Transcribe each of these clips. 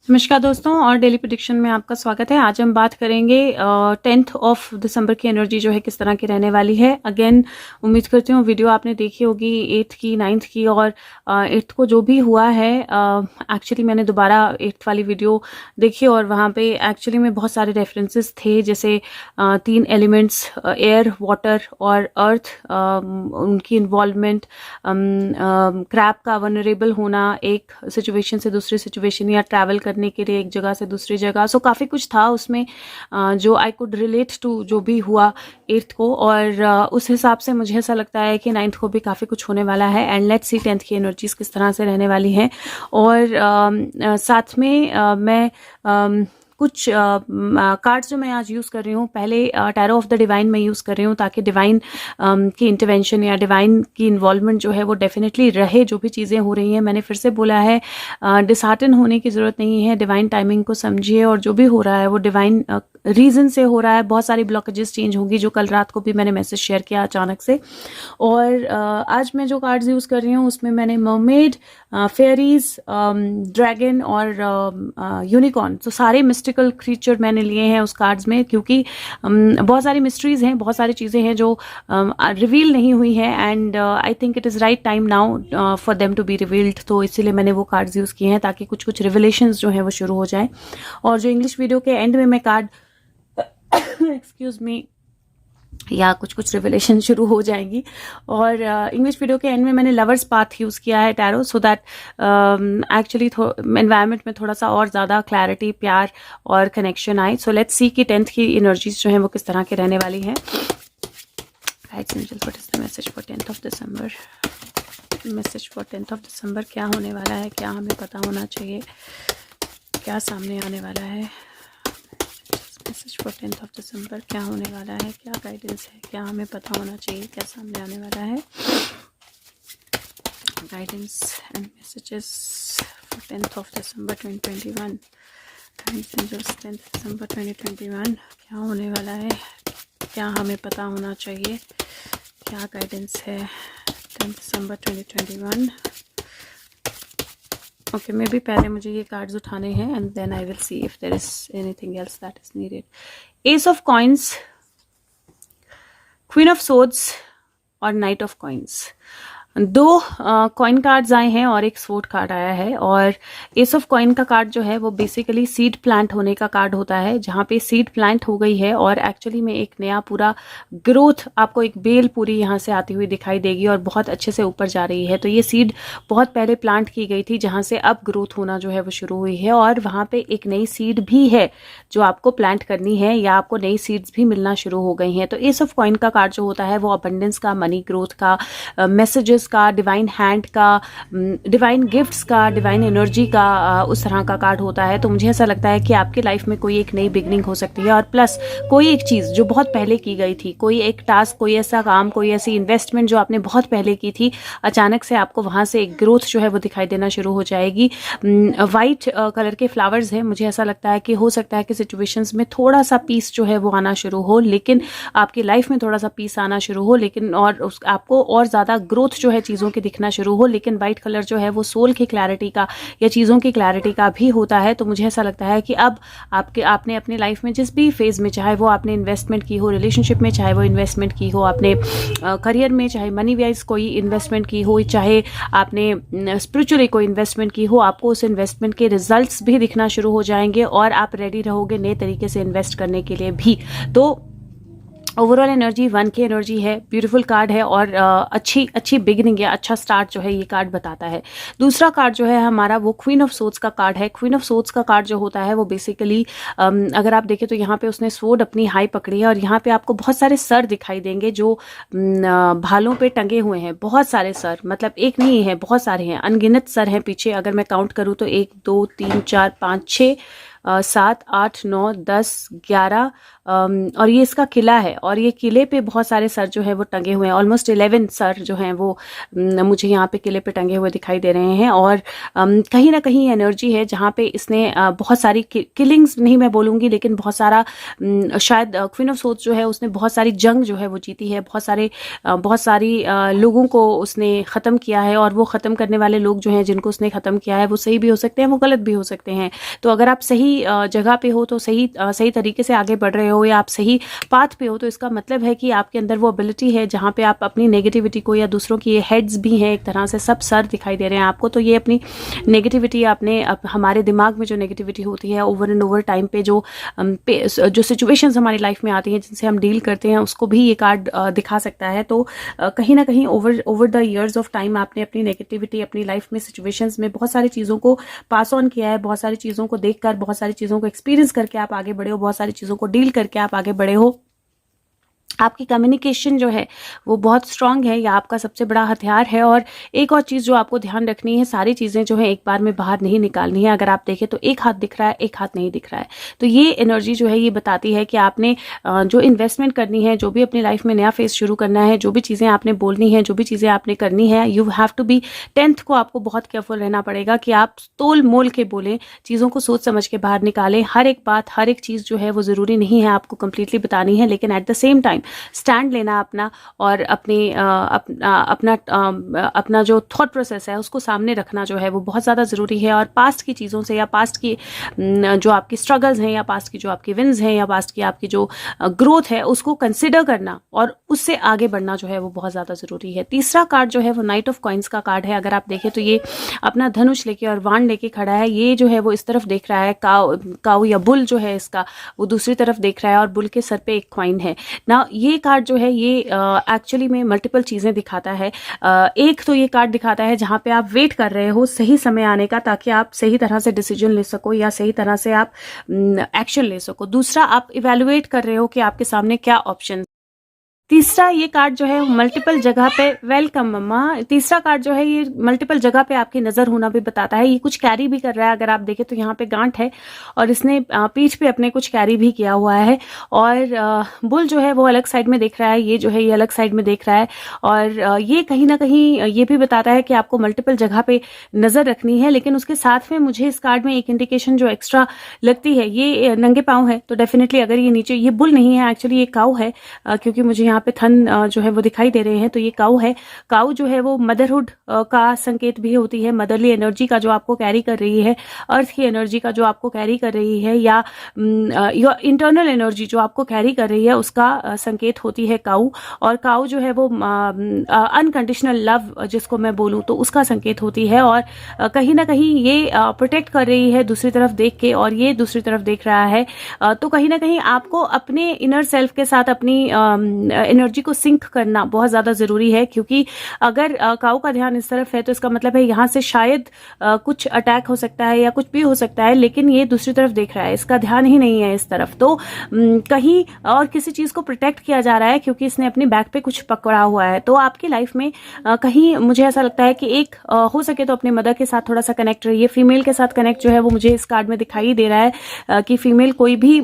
नमस्कार दोस्तों और डेली प्रेडिक्शन में आपका स्वागत है। आज हम बात करेंगे 10th ऑफ दिसंबर की एनर्जी जो है किस तरह की रहने वाली है। अगेन उम्मीद करती हूँ वीडियो आपने देखी होगी 8th की, 9th की और 8th को जो भी हुआ है। एक्चुअली मैंने दोबारा 8th वाली वीडियो देखी और वहाँ पे एक्चुअली में बहुत सारे रेफरेंसेस थे, जैसे 3 एलिमेंट्स एयर, वाटर और अर्थ, उनकी इन्वॉल्वमेंट, क्रैब का वनरेबल होना एक सिचुएशन से दूसरी सिचुएशन या ट्रैवल करने के लिए एक जगह से दूसरी जगह। सो काफ़ी कुछ था उसमें जो आई कुड रिलेट टू जो भी हुआ 8th को, और उस हिसाब से मुझे ऐसा लगता है कि 9th को भी काफ़ी कुछ होने वाला है। एंड लेट्स सी 10th की एनर्जीज किस तरह से रहने वाली हैं। और साथ में मैं कुछ कार्ड्स जो मैं आज यूज़ कर रही हूँ, पहले टैरो ऑफ द डिवाइन मैं यूज़ कर रही हूँ ताकि डिवाइन की इंटरवेंशन या डिवाइन की इन्वॉल्वमेंट जो है वो डेफिनेटली रहे। जो भी चीज़ें हो रही हैं, मैंने फिर से बोला है, डिसहार्टन होने की ज़रूरत नहीं है। डिवाइन टाइमिंग को समझिए और जो भी हो रहा है वो डिवाइन रीज़न से हो रहा है। बहुत सारी ब्लॉकेजेस चेंज होंगी, जो कल रात को भी मैंने मैसेज शेयर किया अचानक से। और आज मैं जो कार्ड्स यूज़ कर रही हूँ उसमें मैंने मरमेड, फेयरीज, ड्रैगन और यूनिकॉर्न, तो सारे मिस्टिकल क्रीचर मैंने लिए हैं उस कार्ड्स में, क्योंकि बहुत सारी मिस्ट्रीज हैं, बहुत सारी चीज़ें हैं जो रिवील नहीं हुई हैं। And I think it is right time now for them to be revealed. तो इसीलिए मैंने वो कार्ड्स यूज़ किए हैं ताकि कुछ कुछ रिविलेशंस जो हैं वो शुरू हो जाए। और जो इंग्लिश वीडियो के एंड में मैं कार्ड एक्सक्यूज मी, या कुछ कुछ रिविलेशन शुरू हो जाएंगी। और इंग्लिश वीडियो के एंड में मैंने लवर्स पाथ यूज़ किया है tarot, so that actually environment में थोड़ा सा और ज़्यादा क्लैरिटी, प्यार और कनेक्शन आए। सो लेट्स सी कि 10th की एनर्जीज जो हैं वो किस तरह के रहने वाली हैं। Guides angels, what is the message for 10th of December? Message for 10th of December क्या होने वाला है, क्या हमें पता होना चाहिए, क्या सामने आने वाला है? Message for 10th of December क्या होने वाला है, क्या गाइडेंस है, क्या हमें पता होना चाहिए, क्या सामने आने वाला है? Guidance and messages for 10th of December 2021। Guidance angels 10th December 2021 क्या होने वाला है, क्या हमें पता होना चाहिए, क्या गाइडेंस है 10th December 2021? Okay, may be पहले मुझे ये कार्ड्स उठाने हैं and then I will see if there is anything else that is needed. Ace of coins, queen of swords और knight of coins. 2 coin cards आए हैं और एक स्वॉर्ड कार्ड आया है। और एस ऑफ कॉइन का कार्ड जो है वो बेसिकली सीड प्लांट होने का कार्ड होता है, जहाँ पे सीड प्लांट हो गई है और एक्चुअली में एक नया पूरा ग्रोथ, आपको एक बेल पूरी यहाँ से आती हुई दिखाई देगी और बहुत अच्छे से ऊपर जा रही है। तो ये सीड बहुत पहले प्लांट की गई थी, जहाँ से अब ग्रोथ होना जो है वो शुरू हुई है। और वहाँ पे एक नई सीड भी है जो आपको प्लांट करनी है, या आपको नई सीड्स भी मिलना शुरू हो गई हैं। तो एस ऑफ कॉइन का कार्ड जो होता है वो अबंडेंस का, मनी ग्रोथ का, मैसेजेस का, डिवाइन हैंड का, डिवाइन गिफ्ट्स का, डिवाइन एनर्जी का, उस तरह का कार्ड होता है। तो मुझे ऐसा लगता है कि आपके लाइफ में कोई एक नई बिगनिंग हो सकती है, और प्लस कोई एक चीज़ जो बहुत पहले की गई थी, कोई एक टास्क, कोई ऐसा काम, कोई ऐसी इन्वेस्टमेंट जो आपने बहुत पहले की थी, अचानक से आपको वहाँ से एक ग्रोथ जो है वो दिखाई देना शुरू हो जाएगी। वाइट कलर के फ्लावर्स हैं, मुझे ऐसा लगता है कि हो सकता है कि सिचुएशंस में थोड़ा सा पीस जो है वो आना शुरू हो, लेकिन आपकी लाइफ में थोड़ा सा पीस आना शुरू हो, लेकिन और आपको और ज़्यादा ग्रोथ जो है चीज़ों की दिखना शुरू हो। लेकिन वाइट कलर जो है वो सोल की क्लैरिटी का या चीज़ों की क्लैरिटी का भी होता है। तो मुझे ऐसा लगता है कि अब आपने अपने लाइफ में जिस भी फेज़ में, चाहे वो आपने इन्वेस्टमेंट की हो रिलेशनशिप में, चाहे वो इन्वेस्टमेंट की हो आपने करियर में, चाहे मनी वाइज कोई इन्वेस्टमेंट की हो, चाहे आपने स्पिरिचुअली कोई इन्वेस्टमेंट की हो, आपको उस इन्वेस्टमेंट के रिजल्ट्स भी दिखना शुरू हो जाएंगे और आप रेडी रहोगे नए तरीके से इन्वेस्ट करने के लिए भी। तो ओवरऑल एनर्जी 1 की एनर्जी है, ब्यूटीफुल कार्ड है और अच्छी बिगिनिंग या अच्छा स्टार्ट जो है ये कार्ड बताता है। दूसरा कार्ड जो है हमारा वो क्वीन ऑफ सोर्ड्स का कार्ड है। क्वीन ऑफ सोर्ड्स का कार्ड जो होता है वो बेसिकली अगर आप देखें तो यहाँ पे उसने स्वॉर्ड अपनी हाई पकड़ी है और यहाँ पे आपको बहुत सारे सर दिखाई देंगे जो भालों पे टंगे हुए हैं। बहुत सारे सर, मतलब एक नहीं है, बहुत सारे हैं, अनगिनत सर हैं पीछे। अगर मैं काउंट करूँ तो 1 2 3 4 5 6 7 8 9 10 11 और ये इसका किला है और ये किले पे बहुत सारे सर जो है वो टंगे हुए हैं, ऑलमोस्ट 11 सर जो हैं वो मुझे यहाँ पे किले पे टंगे हुए दिखाई दे रहे हैं। और कहीं ना कहीं एनर्जी है जहाँ पे इसने बहुत सारी किलिंग्स नहीं मैं बोलूँगी, लेकिन बहुत सारा शायद क्वीन ऑफ सोर्ड्स जो है उसने बहुत सारी जंग जो है वो जीती है, बहुत सारी लोगों को उसने ख़त्म किया है। और वो ख़त्म करने वाले लोग जो हैं जिनको उसने ख़त्म किया है वो सही भी हो सकते हैं, वो गलत भी हो सकते हैं। तो अगर आप सही जगह पे हो तो सही तरीके से आगे बढ़ रहे हो या आप सही पाथ पे हो, तो इसका मतलब है कि आपके अंदर वो एबिलिटी है जहाँ पे आप अपनी नेगेटिविटी को, या दूसरों की ये हेड्स भी हैं एक तरह से, सब सर दिखाई दे रहे हैं आपको, तो ये अपनी नेगेटिविटी आपने हमारे दिमाग में जो नेगेटिविटी होती है ओवर एंड ओवर टाइम पे जो सिचुएशंस हमारी लाइफ में आती हैं जिनसे हम डील करते हैं, उसको भी ये कार्ड दिखा सकता है। तो कहीं ना कहीं over the years of time आपने अपनी नेगेटिविटी अपनी लाइफ में सिचुएशंस में बहुत सारी चीज़ों को पास ऑन किया है, बहुत सारी चीज़ों को देखकर, बहुत सारी चीज़ों को एक्सपीरियंस करके आप आगे बढ़े हो, बहुत सारी चीज़ों को डील करके आप आगे बढ़े हो। आपकी कम्युनिकेशन जो है वो बहुत स्ट्रांग है, या आपका सबसे बड़ा हथियार है। और एक और चीज़ जो आपको ध्यान रखनी है, सारी चीज़ें जो है एक बार में बाहर नहीं निकालनी है। अगर आप देखें तो एक हाथ दिख रहा है, एक हाथ नहीं दिख रहा है, तो ये एनर्जी जो है ये बताती है कि आपने जो इन्वेस्टमेंट करनी है, जो भी अपनी लाइफ में नया फेज शुरू करना है, जो भी चीज़ें आपने बोलनी है, जो भी चीज़ें आपने करनी है, you have to be 10th को आपको बहुत केयरफुल रहना पड़ेगा कि आप तोल मोल के बोलें, चीज़ों को सोच समझ के बाहर निकालें। हर एक बात, हर एक चीज़ जो है वो ज़रूरी नहीं है आपको कंप्लीटली बतानी है, लेकिन at the same time stand लेना अपना, और अपना जो थॉट प्रोसेस है उसको सामने रखना जो है वो बहुत ज़्यादा ज़रूरी है। और पास्ट की चीज़ों से, या पास्ट की जो आपकी स्ट्रगल्स हैं, या पास्ट की जो आपकी विन्स हैं, या पास्ट की आपकी जो ग्रोथ है उसको कंसिडर करना और उससे आगे बढ़ना जो है वो बहुत ज़्यादा ज़रूरी है। तीसरा कार्ड जो है वो नाइट ऑफ कॉइन्स का कार्ड है। अगर आप देखें तो ये अपना धनुष लेके और वाण लेके खड़ा है। ये जो है वो इस तरफ देख रहा है, काऊ या बुल जो है इसका, वो दूसरी तरफ देख रहा है, और बुल के सर पे एक कॉइन है ना। ये कार्ड जो है ये एक्चुअली में मल्टीपल चीज़ें दिखाता है। एक तो ये कार्ड दिखाता है जहाँ पे आप वेट कर रहे हो सही समय आने का, ताकि आप सही तरह से डिसीजन ले सको या सही तरह से आप एक्शन ले सको। दूसरा, आप इवेलुएट कर रहे हो कि आपके सामने क्या ऑप्शन। तीसरा, ये कार्ड जो है मल्टीपल जगह पे, वेलकम मम्मा, तीसरा कार्ड जो है ये मल्टीपल जगह पे आपकी नज़र होना भी बताता है। ये कुछ कैरी भी कर रहा है। अगर आप देखें तो यहाँ पे गांठ है और इसने पीठ पे अपने कुछ कैरी भी किया हुआ है। और बुल जो है वो अलग साइड में देख रहा है, ये जो है ये अलग साइड में देख रहा है। और ये कहीं ना कहीं ये भी बताता है कि आपको मल्टीपल जगह पे नज़र रखनी है। लेकिन उसके साथ में मुझे इस कार्ड में एक इंडिकेशन जो एक्स्ट्रा लगती है, ये नंगे पाँव है, तो डेफिनेटली अगर ये नीचे, ये बुल नहीं है एक्चुअली, ये काऊ है, क्योंकि मुझे यहाँ पे थन जो है वो दिखाई दे रहे हैं, तो ये काऊ है। काऊ जो है वो मदरहुड का संकेत भी होती है, मदरली एनर्जी का जो आपको कैरी कर रही है, अर्थ की एनर्जी का जो आपको कैरी कर रही है, या इंटरनल एनर्जी जो आपको कैरी कर रही है, उसका संकेत होती है काऊ। और काऊ जो है वो अनकंडीशनल लव जिसको मैं बोलूँ तो उसका संकेत होती है। और कहीं ना कहीं ये प्रोटेक्ट कर रही है दूसरी तरफ देख के, और ये दूसरी तरफ देख रहा है। तो कहीं ना कहीं आपको अपने इनर सेल्फ के साथ अपनी एनर्जी को सिंक करना बहुत ज़्यादा ज़रूरी है, क्योंकि अगर काऊ का ध्यान इस तरफ है तो इसका मतलब है यहाँ से शायद कुछ अटैक हो सकता है या कुछ भी हो सकता है, लेकिन ये दूसरी तरफ देख रहा है, इसका ध्यान ही नहीं है इस तरफ। तो कहीं और किसी चीज़ को प्रोटेक्ट किया जा रहा है, क्योंकि इसने अपनी बैक पे कुछ पकड़ा हुआ है। तो आपकी लाइफ में कहीं मुझे ऐसा लगता है कि एक हो सके तो अपने मदर के साथ थोड़ा सा कनेक्ट रहिए। फीमेल के साथ कनेक्ट जो है वो मुझे इस कार्ड में दिखाई दे रहा है कि फीमेल कोई भी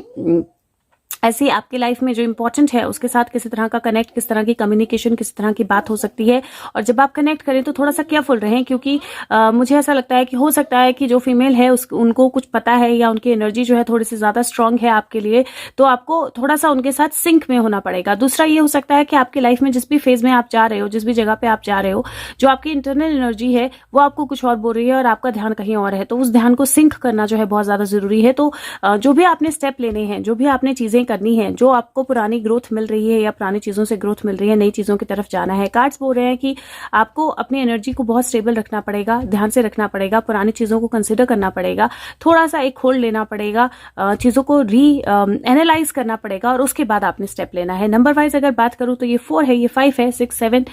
ऐसी आपकी लाइफ में जो इंपॉर्टेंट है उसके साथ किसी तरह का कनेक्ट, किस तरह की कम्युनिकेशन, किस तरह की बात हो सकती है। और जब आप कनेक्ट करें तो थोड़ा सा केयरफुल रहें, क्योंकि मुझे ऐसा लगता है कि हो सकता है कि जो फीमेल है उनको कुछ पता है, या उनकी एनर्जी जो है थोड़ी सी ज़्यादा स्ट्रांग है आपके लिए, तो आपको थोड़ा सा उनके साथ सिंक में होना पड़ेगा। दूसरा ये हो सकता है कि आपकी लाइफ में जिस भी फेज में आप जा रहे हो, जिस भी जगह पे आप जा रहे हो, जो आपकी इंटरनल एनर्जी है वो आपको कुछ और बोल रही है और आपका ध्यान कहीं और है, तो उस ध्यान को सिंक करना जो है बहुत ज़्यादा ज़रूरी है। तो जो भी आपने स्टेप लेने हैं, जो भी आपने चीज़ें करनी है, जो आपको पुरानी ग्रोथ मिल रही है या पुरानी चीज़ों से ग्रोथ मिल रही है, नई चीज़ों की तरफ जाना है, कार्ड्स बोल रहे हैं कि आपको अपनी एनर्जी को बहुत स्टेबल रखना पड़ेगा, ध्यान से रखना पड़ेगा, पुरानी चीज़ों को कंसिडर करना पड़ेगा, थोड़ा सा एक होल्ड लेना पड़ेगा, चीज़ों को एनालाइज करना पड़ेगा, और उसके बाद आपने स्टेप लेना है। नंबर वाइज अगर बात करूँ तो ये 4 है, ये 5 है, 6, 7,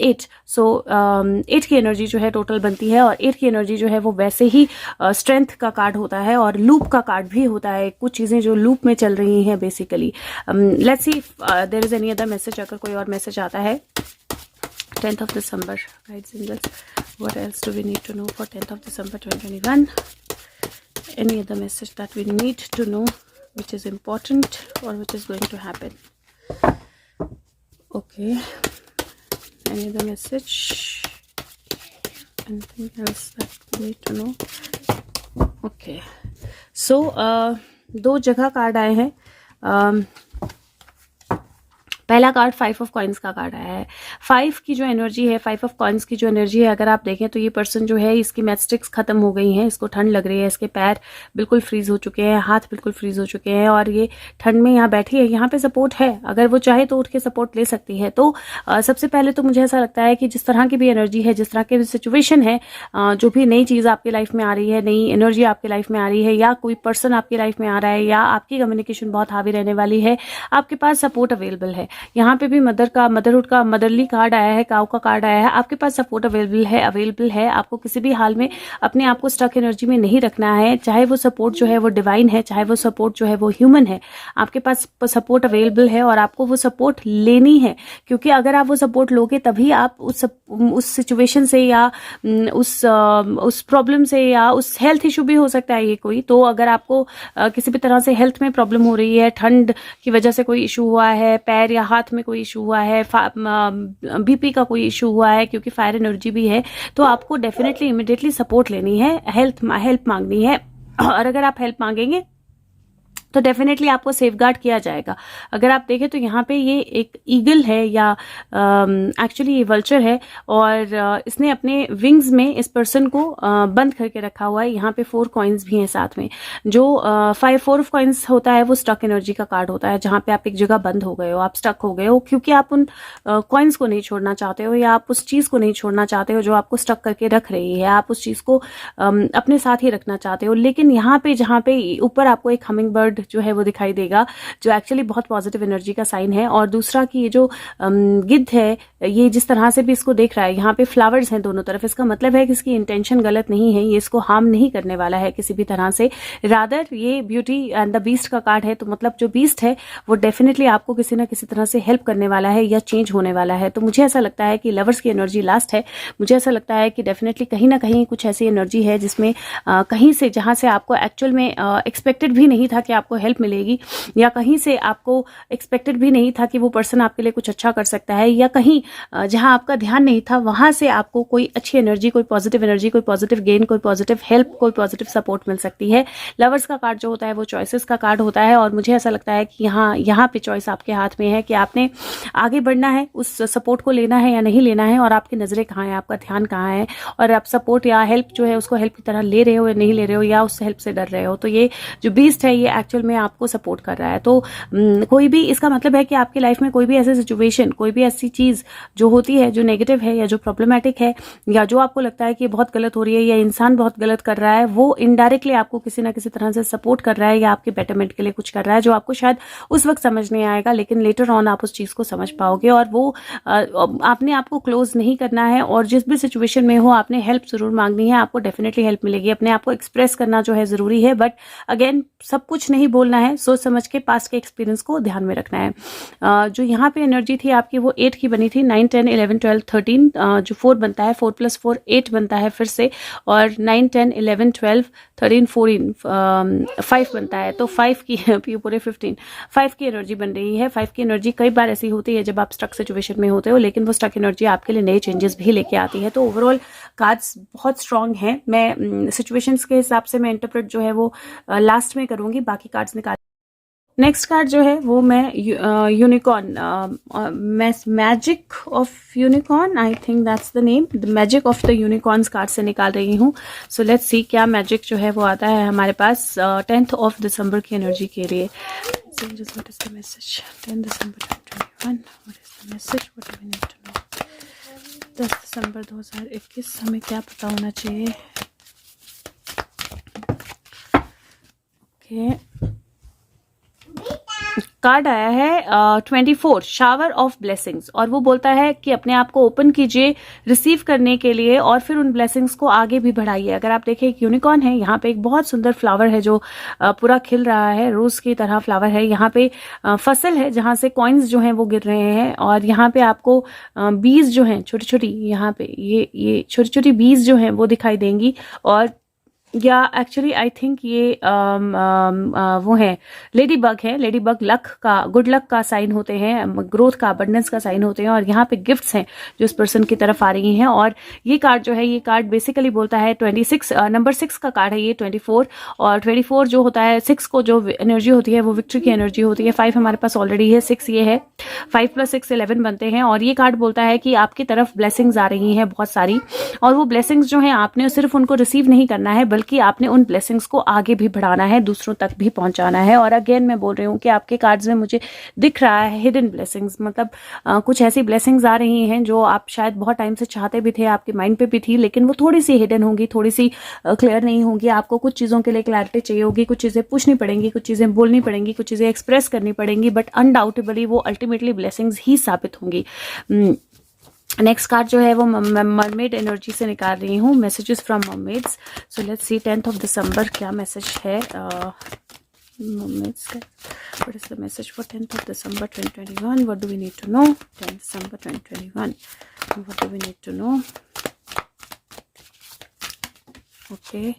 8। सो 8 की एनर्जी जो है टोटल बनती है, और 8 की एनर्जी जो है वो वैसे ही स्ट्रेंथ का कार्ड होता है और लूप का कार्ड भी होता है, कुछ चीज़ें जो लूप में चल रही हैं basically. Let's see there is any other message, अगर कोई और मैसेज आता है। 10th of December, guides angels, what else do we need to know for 10th of December 2021? Any other message that we need to know which is important or which is going to happen. Okay, any other message, anything else that we need to know? Okay, so 2 जगह card आए हैं. पहला card 5 of coins का card आया है. 5 की जो energy है, 5 ऑफ कॉइन्स की जो एनर्जी है, अगर आप देखें तो ये पर्सन जो है, इसकी मैचस्टिक्स खत्म हो गई हैं, इसको ठंड लग रही है, इसके पैर बिल्कुल फ्रीज हो चुके हैं, हाथ बिल्कुल फ्रीज हो चुके हैं और ये ठंड में यहाँ बैठी है. यहाँ पे सपोर्ट है, अगर वो चाहे तो उठ के सपोर्ट ले सकती है. तो सबसे पहले तो मुझे ऐसा लगता है कि जिस तरह की भी एनर्जी है, जिस तरह की भी सिचुएशन है, जो भी नई चीज़ आपकी लाइफ में आ रही है, नई एनर्जी आपकी लाइफ में आ रही है, या कोई पर्सन आपकी लाइफ में आ रहा है, या आपकी कम्युनिकेशन बहुत हावी रहने वाली है, आपके पास सपोर्ट अवेलेबल है. यहाँ पे भी मदरहुड का मदरली कार्ड आया है, काउ का कार्ड आया है. आपके पास सपोर्ट अवेलेबल है. आपको किसी भी हाल में अपने आप को स्टक एनर्जी में नहीं रखना है, चाहे वो सपोर्ट जो है वो डिवाइन है, चाहे वो सपोर्ट जो है वो ह्यूमन है. आपके पास सपोर्ट अवेलेबल है और आपको वो सपोर्ट लेनी है, क्योंकि अगर आप वो सपोर्ट लोगे तभी आप उस सिचुएशन से या उस प्रॉब्लम से या उस हेल्थ इशू भी हो सकता है ये कोई. तो अगर आपको किसी भी तरह से हेल्थ में प्रॉब्लम हो रही है, ठंड की वजह से कोई इशू हुआ है, पैर या हाथ में कोई इशू हुआ है, बीपी का कोई इशू हुआ है, क्योंकि फायर एनर्जी भी है, तो आपको डेफिनेटली इमीडिएटली सपोर्ट लेनी है, हेल्प मांगनी है. और अगर आप हेल्प मांगेंगे तो डेफिनेटली आपको सेफगार्ड किया जाएगा. अगर आप देखें तो यहाँ पे ये एक ईगल है या एक्चुअली ये वल्चर है और इसने अपने विंग्स में इस पर्सन को बंद करके रखा हुआ है. यहाँ पे 4 कॉइन्स भी हैं साथ में. जो 4 ऑफ कॉइन्स होता है वो स्टक एनर्जी का कार्ड होता है, जहाँ पे आप एक जगह बंद हो गए हो, आप स्टक हो गए हो, क्योंकि आप उन कॉइन्स को नहीं छोड़ना चाहते हो, या आप उस चीज को नहीं छोड़ना चाहते हो जो आपको स्टक करके रख रही है. आप उस चीज को अपने साथ ही रखना चाहते हो. लेकिन यहाँ पे जहाँ पे ऊपर आपको एक हमिंग बर्ड जो है वो दिखाई देगा, जो एक्चुअली बहुत पॉजिटिव एनर्जी का साइन है. और दूसरा कि ये जो गिद्ध है, ये जिस तरह से भी इसको देख रहा है, यहाँ पे फ्लावर्स हैं दोनों तरफ, इसका मतलब है कि इसकी इंटेंशन गलत नहीं है, ये इसको हार्म नहीं करने वाला है किसी भी तरह से. रादर ये ब्यूटी एंड द बीस्ट का कार्ड है, तो मतलब जो बीस्ट है वो डेफिनेटली आपको किसी ना किसी तरह से हेल्प करने वाला है या चेंज होने वाला है. तो मुझे ऐसा लगता है कि लवर्स की एनर्जी लास्ट है. मुझे ऐसा लगता है कि डेफिनेटली कहीं ना कहीं कुछ ऐसी एनर्जी है जिसमें कहीं से, जहां से आपको एक्चुअल में एक्सपेक्टेड भी नहीं था कि आपको हेल्प मिलेगी, या कहीं से आपको एक्सपेक्टेड भी नहीं था कि वो पर्सन आपके लिए कुछ अच्छा कर सकता है, या कहीं जहां आपका ध्यान नहीं था वहां से आपको कोई अच्छी एनर्जी, कोई पॉजिटिव एनर्जी, कोई पॉजिटिव गेन, कोई पॉजिटिव हेल्प, कोई पॉजिटिव सपोर्ट मिल सकती है. लवर्स का कार्ड जो होता है वो चॉइसेस का कार्ड होता है, और मुझे ऐसा लगता है कि यहाँ पे चॉइस आपके हाथ में है कि आपने आगे बढ़ना है, उस सपोर्ट को लेना है या नहीं लेना है, और आपकी नजरें कहाँ हैं, आपका ध्यान कहाँ है, और आप सपोर्ट या हेल्प जो है उसको हेल्प की तरह ले रहे हो या नहीं ले रहे हो, या उस हेल्प से डर रहे हो. तो ये जो बीस्ट है ये एक्चुअल में आपको सपोर्ट कर रहा है. तो कोई भी, इसका मतलब है कि आपकी लाइफ में कोई भी ऐसी सिचुएशन, कोई भी ऐसी चीज जो होती है, जो नेगेटिव है या जो प्रॉब्लमेटिक है, या जो आपको लगता है कि बहुत गलत हो रही है या इंसान बहुत गलत कर रहा है, वो इनडायरेक्टली आपको किसी ना किसी तरह से सपोर्ट कर रहा है या आपके बेटरमेंट के लिए कुछ कर रहा है, जो आपको शायद उस वक्त समझ नहीं आएगा, लेकिन लेटर ऑन आप उस चीज को समझ पाओगे. और वो आपने आपको क्लोज नहीं करना है, और जिस भी सिचुएशन में हो आपने हेल्प जरूर मांगनी है, आपको डेफिनेटली हेल्प मिलेगी. अपने आप को एक्सप्रेस करना जो है जरूरी है, बट अगेन सब कुछ नहीं बोलना है, सोच समझ के पास्ट के एक्सपीरियंस को ध्यान में रखना है. जो यहाँ पे एनर्जी थी आपकी वो 8 की बनी थी, 9, 10, 11, 12, 13, जो 4 बनता है, 4 + 4 8 बनता है फिर से, और 9, 10, 11, 12, 13, 14 5 बनता है. तो 5 की पूरे 15 5 की एनर्जी बन रही है. 5 की एनर्जी कई बार ऐसी होती है जब आप स्टक सिचुएशन में होते हो, लेकिन वो स्टक एनर्जी आपके लिए नए चेंजेस भी लेके आती है. तो ओवरऑल कार्ड्स बहुत स्ट्रांग है. मैं सिचुएशंस के हिसाब से मैं इंटरप्रेट जो है वो लास्ट में करूंगी, बाकी कार्ड्स निकाल. नेक्स्ट कार्ड जो है वो मैं unicorn, magic of unicorn, I think that's the name, the magic of the unicorns card से निकाल रही हूँ. सो लेट्स सी क्या मैजिक जो है वो आता है हमारे पास 10th of December की एनर्जी के लिए. So just what is the message? 10 December 2021. What is the message? What do we need to know? 10 दिसंबर 2021 हमें क्या पता होना चाहिए? ओके, कार्ड आया है 24 शावर ऑफ ब्लेसिंग्स, और वो बोलता है कि अपने आप को ओपन कीजिए रिसीव करने के लिए, और फिर उन ब्लेसिंग्स को आगे भी बढ़ाइए. अगर आप देखें एक यूनिकॉर्न है, यहाँ पे एक बहुत सुंदर फ्लावर है जो पूरा खिल रहा है, रोज की तरह फ्लावर है. यहाँ पे फसल है जहाँ से कॉइन्स जो हैं वो गिर रहे हैं, और यहाँ पे आपको बीज जो हैं छोटी छोटी, यहाँ पे ये छोटी छोटी बीज जो हैं वो दिखाई देंगी, और या एक्चुअली आई थिंक ये वो है लेडी बग है। लेडी बग लक का, गुड लक का साइन होते हैं, ग्रोथ का, अबंडेंस का साइन होते हैं, और यहाँ पे गिफ्ट्स हैं जो इस पर्सन की तरफ आ रही हैं। और ये कार्ड जो है, ये कार्ड बेसिकली बोलता है 26, नंबर 6 का कार्ड है ये, 24। और 24 जो होता है, 6 को जो एनर्जी होती है वो विक्ट्री की एनर्जी होती है। 5 हमारे पास ऑलरेडी है, 6 ये है, 5 + 6 11 बनते हैं। और ये कार्ड बोलता है कि आपकी तरफ ब्लेसिंग्स आ रही हैं बहुत सारी, और वो ब्लेसिंग्स जो हैं आपने सिर्फ उनको रिसीव नहीं करना है, बल्कि आपने उन ब्लेसिंग्स को आगे भी बढ़ाना है, दूसरों तक भी पहुंचाना है। और अगेन मैं बोल रही हूँ कि आपके कार्ड्स में मुझे दिख रहा है हिडन ब्लेसिंग्स, मतलब कुछ ऐसी ब्लेसिंग्स आ रही हैं जो आप शायद बहुत टाइम से चाहते भी थे, आपके माइंड पे भी थी, लेकिन वो थोड़ी सी हिडन होंगी, थोड़ी सी क्लियर नहीं होंगी। आपको कुछ चीज़ों के लिए क्लैरिटी चाहिए होगी, कुछ चीज़ें पूछनी पड़ेंगी, कुछ चीज़ें बोलनी पड़ेंगी, कुछ चीज़ें एक्सप्रेस करनी पड़ेंगी, बट अनडाउटेबली वो अल्टीमेटली ब्लेसिंग्स ही साबित होंगी। नेक्स्ट कार्ड जो है वो मरमेड एनर्जी से निकाल रही हूँ, messages from mermaids. So let's see 10th of December क्या मैसेज है मरमेड्स का। What is the message for 10th of December 2021? What do we need to know? 10th December 2021, what do we need to know? Okay,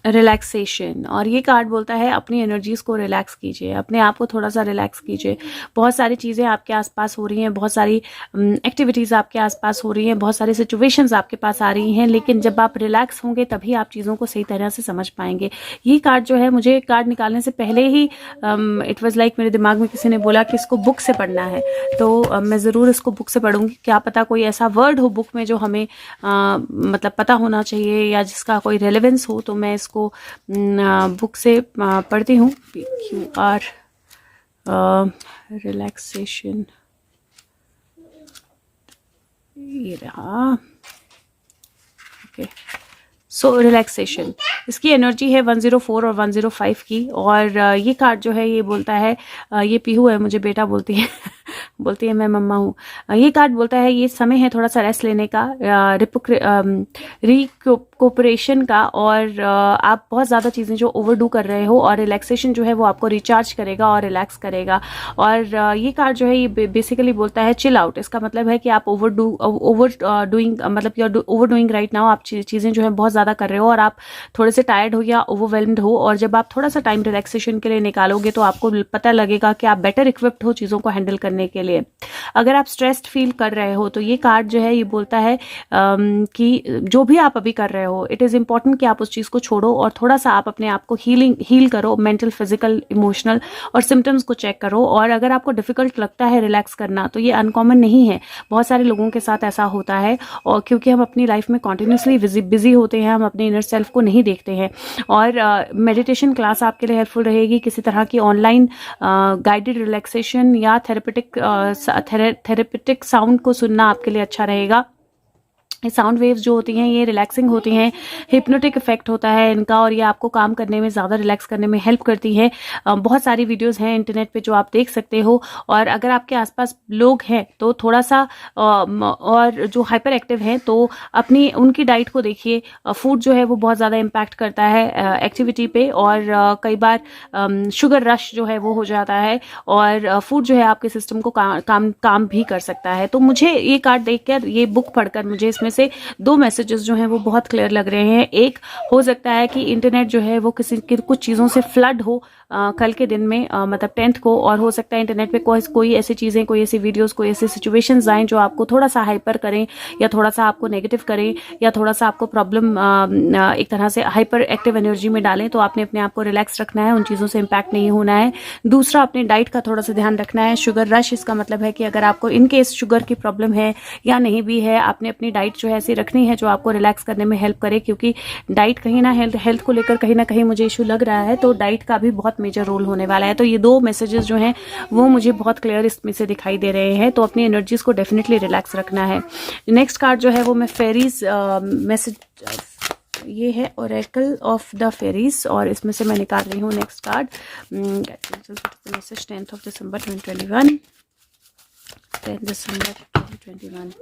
relaxation. और ये card बोलता है अपनी energies को relax कीजिए, अपने आप को थोड़ा सा रिलैक्स कीजिए। बहुत सारी चीज़ें आपके आसपास हो रही हैं, बहुत सारी एक्टिविटीज़ आपके आसपास हो रही हैं, बहुत सारी सिचुएशंस आपके पास आ रही हैं, लेकिन जब आप रिलैक्स होंगे तभी आप चीज़ों को सही तरह से समझ पाएंगे। ये कार्ड जो है, मुझे कार्ड निकालने से पहले ही इट वाज लाइक मेरे दिमाग में किसी ने बोला कि इसको बुक से पढ़ना है, तो मैं ज़रूर इसको बुक से पढ़ूंगी। क्या पता कोई ऐसा वर्ड हो बुक में जो हमें मतलब पता होना चाहिए या जिसका कोई रेलेवेंस हो, तो मैं इसको बुक से पढ़ती हूँ। PQR रिलैक्सेशन, ये रहा। ओके, सो रिलैक्सेशन, इसकी एनर्जी है 104 और 105 की। और ये कार्ड जो है ये बोलता है, ये पीहू है, मुझे बेटा बोलती है बोलती है मैं मम्मा हूँ। ये कार्ड बोलता है ये समय है थोड़ा सा रेस्ट लेने का, रिकोपरेशन का, और आप बहुत ज़्यादा चीज़ें जो ओवरडू कर रहे हो, और रिलैक्सेशन जो है वो आपको रिचार्ज करेगा और रिलैक्स करेगा। और ये कार्ड जो है ये बेसिकली बोलता है चिल आउट। इसका मतलब है कि आप ओवर डूइंग, मतलब you are overdoing right now. आप चीज़ें जो है बहुत ज़्यादा कर रहे हो और आप थोड़े से टायर्ड हो या ओवरवेल्म्ड हो, और जब आप थोड़ा सा टाइम रिलैक्सेशन के लिए निकालोगे तो आपको पता लगेगा कि आप बेटर इक्विप्ड हो चीज़ों को हैंडल करने के लिए। अगर आप स्ट्रेस्ड फील कर रहे हो तो ये कार्ड जो है ये बोलता है कि जो भी आप अभी कर रहे हो, इट इज़ इंपॉर्टेंट कि आप उस चीज़ को छोड़ो और थोड़ा सा आप अपने आप को हील करो, मेंटल, फिजिकल, इमोशनल, और सिम्टम्स को चेक करो। और अगर आपको डिफिकल्ट लगता है रिलैक्स करना तो ये अनकॉमन नहीं है, बहुत सारे लोगों के साथ ऐसा होता है। और क्योंकि हम अपनी लाइफ में कॉन्टिन्यूसली बिजी होते हैं, हम अपने इनर सेल्फ को नहीं देखते हैं। और मेडिटेशन क्लास आपके लिए हेल्पफुल रहेगी, किसी तरह की ऑनलाइन गाइडेड रिलैक्सेशन या थेरेपेटिक साउंड को सुनना आपके लिए अच्छा रहेगा। ये साउंड वेव्स जो होती हैं ये रिलैक्सिंग होती हैं, हिप्नोटिक इफेक्ट होता है इनका, और ये आपको काम करने में, ज़्यादा रिलैक्स करने में हेल्प करती है। बहुत सारी वीडियोस हैं इंटरनेट पे जो आप देख सकते हो। और अगर आपके आसपास लोग हैं तो थोड़ा सा और जो हाइपर एक्टिव हैं तो अपनी उनकी डाइट को देखिए। फूड जो है वो बहुत ज़्यादा इम्पैक्ट करता है एक्टिविटी पे, और कई बार शुगर रश जो है वो हो जाता है, और फूड जो है आपके सिस्टम को काम भी कर सकता है। तो मुझे ये कार्ड देखकर, ये बुक पढ़कर, मुझे इसमें से 2 मैसेजेस जो हैं वो बहुत क्लियर लग रहे हैं। एक, हो सकता है कि इंटरनेट जो है वो कुछ चीज़ों से फ्लड हो कल के दिन में, मतलब 10th को, और हो सकता है इंटरनेट पे कोई ऐसी चीज़ें, कोई ऐसी वीडियोस, कोई ऐसी सिचुएशंस आएँ जो आपको थोड़ा सा हाइपर करें, या थोड़ा सा आपको नेगेटिव करें, या थोड़ा सा आपको प्रॉब्लम एक तरह से हाइपर एक्टिव एनर्जी में डालें। तो आपने अपने आप को रिलैक्स रखना है, उन चीज़ों से इम्पैक्ट नहीं होना है। दूसरा, अपनी डाइट का थोड़ा सा ध्यान रखना है। शुगर रश, इसका मतलब है कि अगर आपको इन केस शुगर की प्रॉब्लम है या नहीं भी है, आपने अपनी डाइट जो है ऐसी रखनी है जो आपको रिलैक्स करने में हेल्प करे, क्योंकि डाइट कहीं ना हेल्थ को लेकर कहीं ना कहीं मुझे इशू लग रहा है, तो डाइट का भी बहुत मेजर रोल होने वाला है। तो ये 2 मैसेजेस जो हैं वो मुझे बहुत क्लियर इसमें से दिखाई दे रहे हैं। तो अपनी एनर्जीज को डेफिनेटली रिलैक्स रखना है। नेक्स्ट कार्ड जो है वो मैं फेरीज मैसेज, ये है ओरेकल ऑफ द फेरीज, और इसमें से मैं निकाल रही हूँ next card. Message 10th of December 2021, 10 December 2021।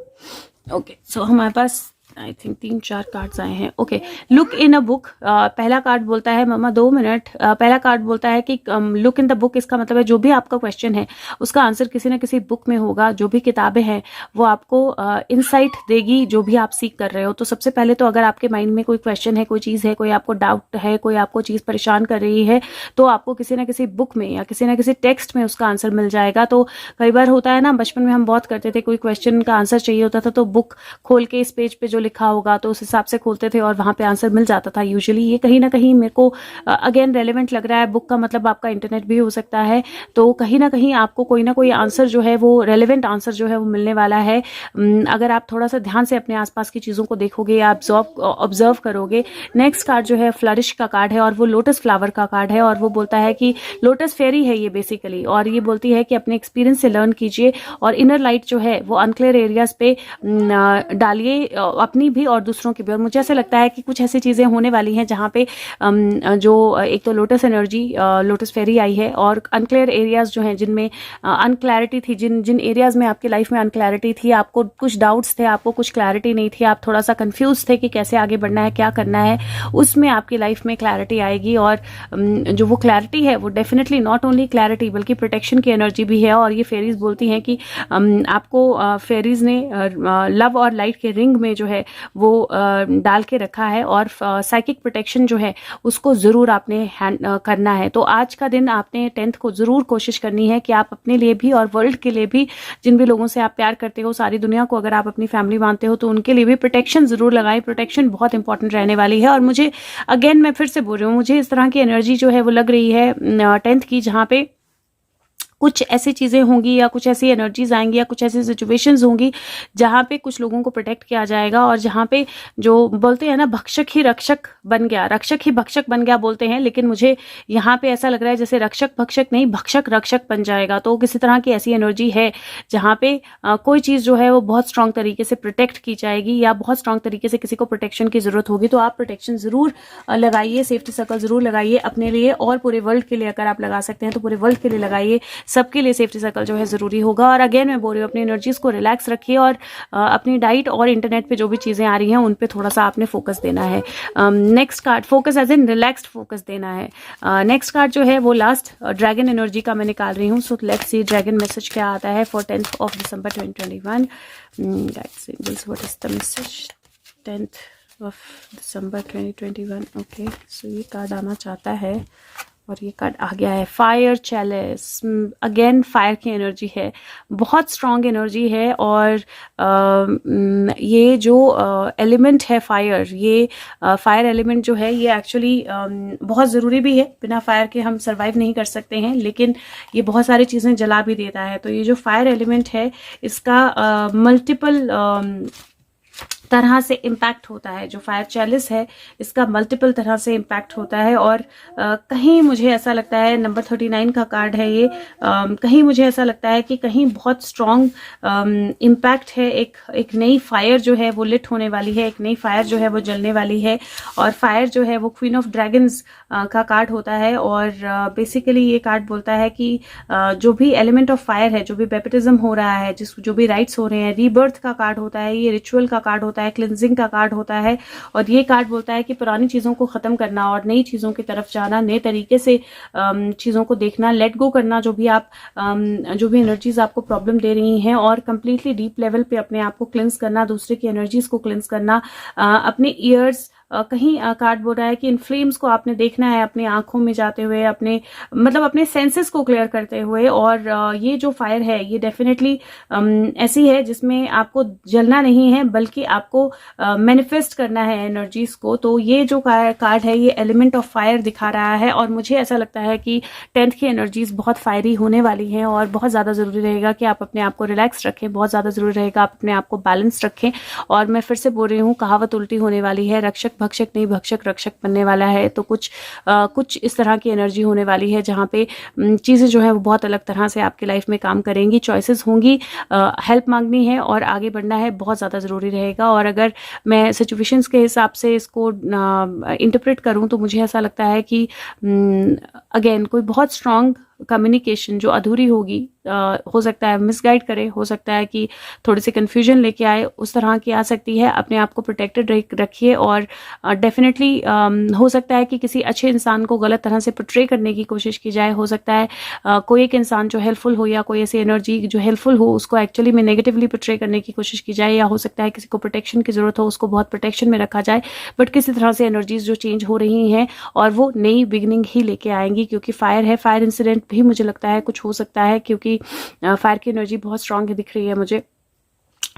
Okay, so हमारे पास आई थिंक 3-4 कार्ड्स आए हैं। Okay, look in a book. पहला कार्ड बोलता है, मम्मा 2 मिनट। पहला कार्ड बोलता है कि लुक इन द बुक, इसका मतलब है जो भी आपका क्वेश्चन है उसका आंसर किसी ना किसी बुक में होगा। जो भी किताबें हैं वो आपको इंसाइट देगी जो भी आप सीख कर रहे हो। तो सबसे पहले तो अगर आपके माइंड में कोई क्वेश्चन है, कोई चीज़ है, कोई आपको डाउट है, कोई आपको चीज़ परेशान कर रही है, तो आपको किसी ना किसी बुक में या किसी ना किसी टेक्स्ट में उसका आंसर मिल जाएगा। तो कई बार होता है ना, बचपन में हम बहुत करते थे, कोई क्वेश्चन का आंसर चाहिए होता था तो बुक खोल के इस पेज पे जो लिखा होगा तो उस हिसाब से खोलते थे और वहां पे आंसर मिल जाता था यूजुअली। ये कहीं ना कहीं मेरे को अगेन रेलेवेंट लग रहा है। बुक का मतलब आपका इंटरनेट भी हो सकता है। तो कहीं ना कहीं आपको कोई ना कोई आंसर जो है वो रेलेवेंट आंसर जो है वो मिलने वाला है। अगर आप थोड़ा सा ध्यान से अपने आसपास की चीज़ों को देखोगे या ऑब्जर्व करोगे। नेक्स्ट कार्ड जो है फ्लरिश का कार्ड है और वो लोटस फ्लावर का कार्ड है और वो बोलता है कि लोटस फेरी है ये बेसिकली, और ये बोलती है कि अपने एक्सपीरियंस से लर्न कीजिए और इनर लाइट जो है वो अनक्लियर एरियाज पे डालिए, अपनी भी और दूसरों की भी। और मुझे ऐसा लगता है कि कुछ ऐसी चीज़ें होने वाली हैं जहाँ पे जो एक तो लोटस एनर्जी, लोटस फेरी आई है, और अनक्लियर एरियाज जो हैं जिनमें अनक्लैरिटी थी, जिन एरियाज में आपकी लाइफ में अनक्लैरिटी थी, आपको कुछ डाउट्स थे, आपको कुछ क्लैरिटी नहीं थी, आप थोड़ा सा कंफ्यूज थे कि कैसे आगे बढ़ना है, क्या करना है, उसमें आपकी लाइफ में क्लैरिटी आएगी। और जो वो क्लैरिटी है वो डेफिनेटली नॉट ओनली क्लैरिटी बल्कि प्रोटेक्शन की एनर्जी भी है। और ये फेरीज बोलती हैं कि आपको फेरीज ने लव और लाइट के रिंग में जो है वो डाल के रखा है और साइकिक प्रोटेक्शन जो है उसको ज़रूर आपने करना है। तो आज का दिन आपने 10th को ज़रूर कोशिश करनी है कि आप अपने लिए भी और वर्ल्ड के लिए भी, जिन भी लोगों से आप प्यार करते हो, सारी दुनिया को अगर आप अपनी फैमिली मानते हो तो उनके लिए भी प्रोटेक्शन ज़रूर लगाएं। प्रोटेक्शन बहुत इंपॉर्टेंट रहने वाली है। और मुझे अगेन मैं फिर से बोल रही हूँ, मुझे इस तरह की एनर्जी जो है वो लग रही है 10th की, जहाँ पे कुछ ऐसी चीज़ें होंगी या कुछ ऐसी एनर्जीज आएंगी या कुछ ऐसी सिचुएशंस होंगी जहाँ पे कुछ लोगों को प्रोटेक्ट किया जाएगा और जहाँ पे जो बोलते हैं ना, भक्षक ही रक्षक बन गया, रक्षक ही भक्षक बन गया बोलते हैं, लेकिन मुझे यहाँ पे ऐसा लग रहा है जैसे रक्षक भक्षक नहीं, भक्षक रक्षक बन जाएगा। तो किसी तरह की ऐसी एनर्जी है जहाँ पे कोई चीज़ जो है वो बहुत स्ट्रांग तरीके से प्रोटेक्ट की जाएगी या बहुत स्ट्रांग तरीके से किसी को प्रोटेक्शन की जरूरत होगी। तो आप प्रोटेक्शन जरूर लगाइए, सेफ्टी सर्कल जरूर लगाइए अपने लिए और पूरे वर्ल्ड के लिए। अगर आप लगा सकते हैं तो पूरे वर्ल्ड के लिए लगाइए, सबके लिए सेफ्टी सर्कल जो है ज़रूरी होगा। और अगेन मैं बोल रही हूँ, अपनी एनर्जीज को रिलैक्स रखिए और अपनी डाइट और इंटरनेट पे जो भी चीज़ें आ रही हैं उन पे थोड़ा सा आपने फोकस देना है। Next card, focus as in relaxed focus देना है। नेक्स्ट कार्ड जो है वो लास्ट ड्रैगन एनर्जी का मैं निकाल रही हूँ। So let's see dragon message क्या आता है for 10th of December 2021। Guides angels, what is the message 10th of December 2021। Okay, so ये कार्ड आना चाहता है और ये कार्ड आ गया है, फायर चैलिस। अगेन फायर की एनर्जी है, बहुत स्ट्रॉन्ग एनर्जी है। और ये जो एलिमेंट है फायर, ये फायर एलिमेंट जो है ये एक्चुअली बहुत ज़रूरी भी है। बिना फायर के हम सर्वाइव नहीं कर सकते हैं, लेकिन ये बहुत सारी चीज़ें जला भी देता है। तो ये जो फायर एलिमेंट है इसका मल्टीपल तरह से इम्पैक्ट होता है। जो फायर चैलिस है इसका मल्टीपल तरह से इम्पैक्ट होता है। और कहीं मुझे ऐसा लगता है, नंबर 39 का कार्ड है ये, कहीं मुझे ऐसा लगता है कि कहीं बहुत स्ट्रॉन्ग इम्पैक्ट है। एक नई फायर जो है वो लिट होने वाली है, एक नई फायर जो है वो जलने वाली है। और फायर जो है वो क्वीन ऑफ ड्रैगन्स का कार्ड होता है। और बेसिकली ये कार्ड बोलता है कि जो भी एलिमेंट ऑफ फायर है, जो भी बैप्टिज्म हो रहा है, जो भी राइट्स हो रहे हैं, रीबर्थ का कार्ड होता है, ये रिचुअल का कार्ड होता है, क्लिनजिंग का कार्ड होता है। और ये कार्ड बोलता है कि पुरानी चीज़ों को ख़त्म करना और नई चीज़ों की तरफ जाना, नए तरीके से चीज़ों को देखना, लेट गो करना जो भी एनर्जीज आपको प्रॉब्लम दे रही हैं, और कंप्लीटली डीप लेवल पे अपने आप को क्लिंस करना, दूसरे की एनर्जीज को क्लिंस करना। अपने ईयर्स, कहीं कार्ड बोल रहा है कि इन फ्लेम्स को आपने देखना है अपनी आंखों में जाते हुए, अपने सेंसेस को क्लियर करते हुए। और ये जो फायर है ये डेफिनेटली ऐसी है जिसमें आपको जलना नहीं है बल्कि आपको मैनिफेस्ट करना है एनर्जीज को। तो ये जो कार्ड है ये एलिमेंट ऑफ फायर दिखा रहा है। और मुझे ऐसा लगता है कि 10th की एनर्जीज बहुत फायरी होने वाली हैं और बहुत ज़्यादा ज़रूरी रहेगा कि आप अपने आप को रिलैक्स रखें, बहुत ज़्यादा ज़रूरी रहेगा आप अपने आप को बैलेंस रखें। और मैं फिर से बोल रही हूँ, कहावत उल्टी होने वाली है, रक्षक भक्षक नहीं भक्षक रक्षक बनने वाला है। तो कुछ इस तरह की एनर्जी होने वाली है जहाँ पे चीज़ें जो है वो बहुत अलग तरह से आपकी लाइफ में काम करेंगी, चॉइसेस होंगी, हेल्प मांगनी है और आगे बढ़ना है, बहुत ज़्यादा ज़रूरी रहेगा। और अगर मैं सिचुएशंस के हिसाब से इसको इंटरप्रेट करूँ तो मुझे ऐसा लगता है कि अगेन कोई बहुत स्ट्रांग कम्युनिकेशन जो अधूरी होगी, हो सकता है मिसगाइड करे, हो सकता है कि थोड़ी सी कन्फ्यूजन लेके आए, उस तरह की आ सकती है। अपने आप को प्रोटेक्टेड रखिए और डेफिनेटली हो सकता है कि किसी अच्छे इंसान को गलत तरह से पोर्ट्रे करने की कोशिश की जाए। हो सकता है कोई एक इंसान जो हेल्पफुल हो या कोई ऐसी एनर्जी जो हेल्पफुल हो उसको एक्चुअली में नेगेटिवली पोर्ट्रे करने की कोशिश की जाए, या हो सकता है किसी को प्रोटेक्शन की जरूरत हो, उसको बहुत प्रोटेक्शन में रखा जाए। बट किसी तरह से एनर्जीज जो चेंज हो रही हैं और वो नई बिगिनिंग ही लेके आएंगी, क्योंकि फायर है। फायर इंसिडेंट भी मुझे लगता है कुछ हो सकता है, क्योंकि फायर की एनर्जी बहुत स्ट्रांग दिख रही है मुझे।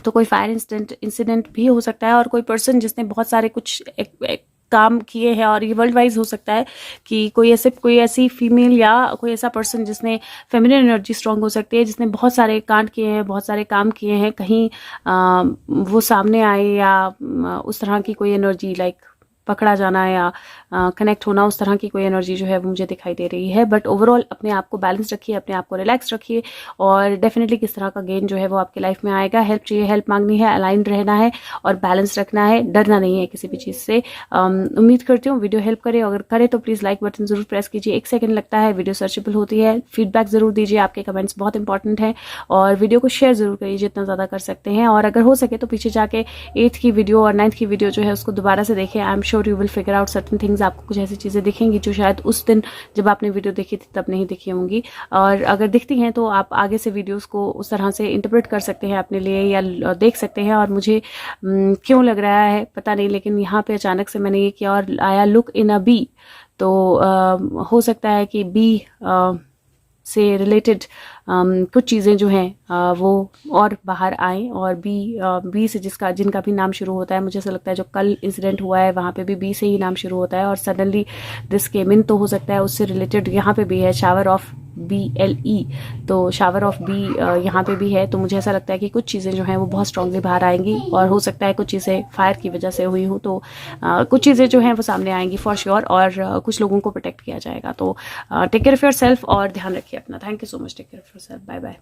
तो कोई फायर इंसिडेंट भी हो सकता है, और कोई पर्सन जिसने बहुत सारे कुछ एक काम किए हैं, और ये वर्ल्ड वाइज हो सकता है कि कोई ऐसी फीमेल या कोई ऐसा पर्सन जिसने फेमिनिन एनर्जी स्ट्रांग हो सकती है, जिसने बहुत सारे कांड किए हैं, बहुत सारे काम किए हैं, कहीं वो सामने आए, या उस तरह की कोई एनर्जी लाइक पकड़ा जाना या कनेक्ट होना, उस तरह की कोई एनर्जी जो है वो मुझे दिखाई दे रही है। बट ओवरऑल अपने आप को बैलेंस रखिए, अपने आप को रिलैक्स रखिए, और डेफिनेटली किस तरह का गेन जो है वो आपकी लाइफ में आएगा। हेल्प चाहिए, हेल्प मांगनी है, अलाइंड रहना है और बैलेंस रखना है, डरना नहीं है किसी भी चीज़ से। उम्मीद करती हूँ वीडियो हेल्प करे, अगर करे तो प्लीज़ लाइक बटन जरूर प्रेस कीजिए। 1 सेकंड लगता है, वीडियो सर्चेबल होती है। फीडबैक जरूर दीजिए, आपके कमेंट्स बहुत इंपॉर्टेंट हैं, और वीडियो को शेयर जरूर करिए जितना ज़्यादा कर सकते हैं। और अगर हो सके तो पीछे जाके 8th की वीडियो और 9th की वीडियो जो है उसको दोबारा से देखें। I am sure you will figure out certain things. आपको कुछ ऐसी चीज़ें दिखेंगी जो शायद उस दिन जब आपने वीडियो देखी थी तब नहीं दिखी होंगी, और अगर दिखती हैं तो आप आगे से वीडियोस को उस तरह से इंटरप्रेट कर सकते हैं अपने लिए, या देख सकते हैं। और मुझे क्यों लग रहा है पता नहीं, लेकिन यहाँ पे अचानक से मैंने ये किया और आया लुक इन अ बी, तो हो सकता है कि बी से रिलेटेड कुछ चीज़ें जो हैं वो और बाहर आएँ, और बी से जिनका भी नाम शुरू होता है, मुझे ऐसा लगता है जो कल इंसिडेंट हुआ है वहाँ पे भी बी से ही नाम शुरू होता है, और सडनली दिस केम इन, तो हो सकता है उससे रिलेटेड यहाँ पे भी है शावर ऑफ BLE, तो शावर ऑफ बी यहाँ पे भी है। तो मुझे ऐसा लगता है कि कुछ चीज़ें जो हैं वो बहुत स्ट्रांगली बाहर आएंगी, और हो सकता है कुछ चीज़ें फायर की वजह से हुई हो, तो कुछ चीज़ें जो हैं वो सामने आएंगी फॉर श्योर, और कुछ लोगों को प्रोटेक्ट किया जाएगा। तो take care of yourself और ध्यान रखिए अपना। Thank you so much. Take care of yourself. Bye bye.